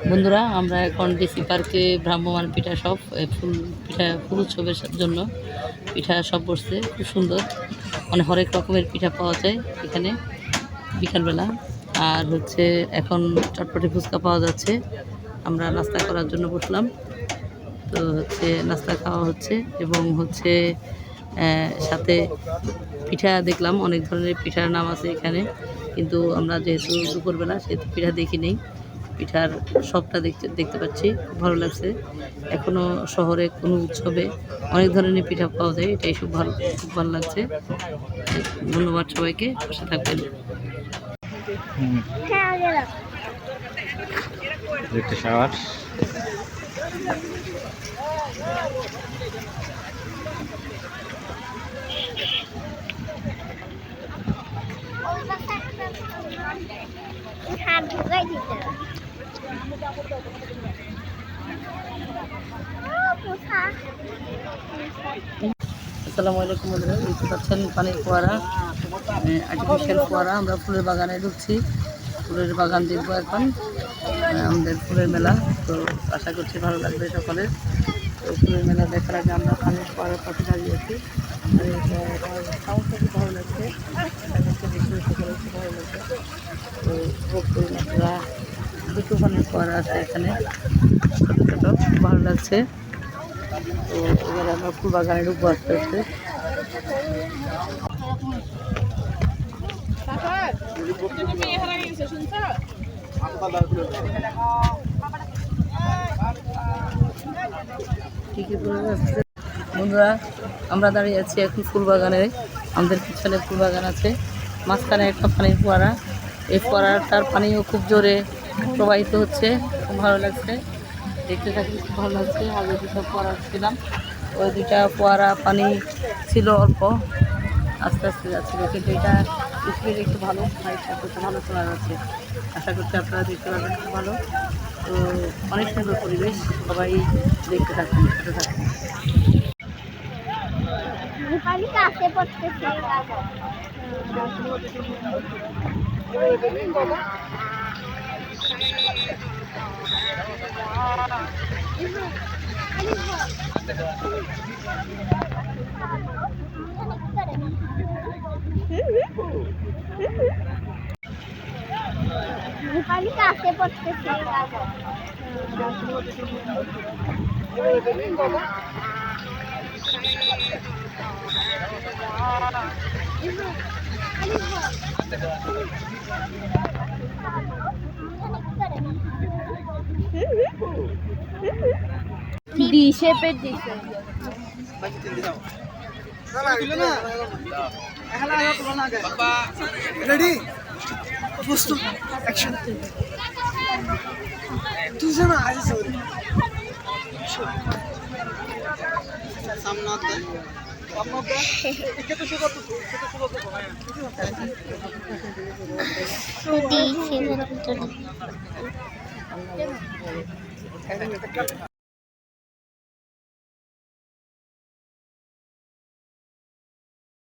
বন্ধুরা, আমরা এখন ডিসি পার্কে ভ্রাম্যমান পিঠা সব ফুল উৎসবের জন্য পিঠা সব বসছে। খুব সুন্দর, মানে হরেক রকমের পিঠা পাওয়া যায় এখানে বিকালবেলা। আর হচ্ছে এখন চটপটি ফুচকা পাওয়া যাচ্ছে। আমরা নাস্তা করার জন্য বসলাম, তো হচ্ছে নাস্তা খাওয়া হচ্ছে এবং হচ্ছে সাথে পিঠা দেখলাম। অনেক ধরনের পিঠার নাম আছে এখানে, কিন্তু আমরা যেহেতু দুপুরবেলা সেহেতু পিঠা দেখি নেই। পিঠার সবটা দেখতে পাচ্ছি, খুব ভালো লাগছে। এখনও শহরে কোনো উৎসবে অনেক ধরনের পিঠা পাওয়া যায়, এটাই খুব ভালো লাগছে। ধন্যবাদ সবাইকে, পাশে থাকবেন। আসসালামু আলাইকুম বন্ধুরা, দেখতে পাচ্ছেন পানির ফোয়ারা, আর্টিফিশিয়াল ফোয়ারা। আমরা ফুলের বাগানে ঢুকছি, ফুলের বাগান দেখবো এখন। আমাদের ফুলের মেলা, তো আশা করছি ভালো লাগবে সকলের। তো ফুলের মেলা দেখার আগে আমরা পানির ফোয়ারার পাশে দাঁড়িয়েছি। সাউন্ডটা খুব ভালো লাগছে, আশা করছি দেখতে সকলের খুব ভালো লাগবে। তো উপভোগ করুন আপনারা। দুটো পানির ফোয়ারা আছে এখানে, ছোটো ছোটো, খুব ভালো লাগছে। তো এবারে আমরা ফুল বাগানে ঢুকবো আস্তে আস্তে। বন্ধুরা, আমরা দাঁড়িয়ে আছি এখন ফুল বাগানে। আমাদের পিছনে ফুল বাগান আছে, মাঝখানে একটা পানির ফোয়ারা। এই ফোয়ারাটার পানিও খুব জোরে প্রবাহিত হচ্ছে, খুব ভালো লাগছে দেখতে থাকি, খুব ভালো লাগছে। আগে দুটো ফোয়ারা ছিলাম, ওই দুটা ফোয়ারা পানি ছিল অল্প, আস্তে আস্তে যাচ্ছিলো, কিন্তু এটা স্পিড একটু ভালো, হাইটটা করতে ভালো চলা যাচ্ছে। আশা করছি আপনারা দেখতে পাবেন, খুব ভালো। তো অনেক সুন্দর পরিবেশ, সবাই দেখতে থাকুন, সাথে থাকুন। পানি কাছে পড়তেছে। ডি শেপের দিছে। রেডি, প্রস্তুত, অ্যাকশন। দুজন আইস সরি সামনে একে তো শুরু করতে ডি শেপের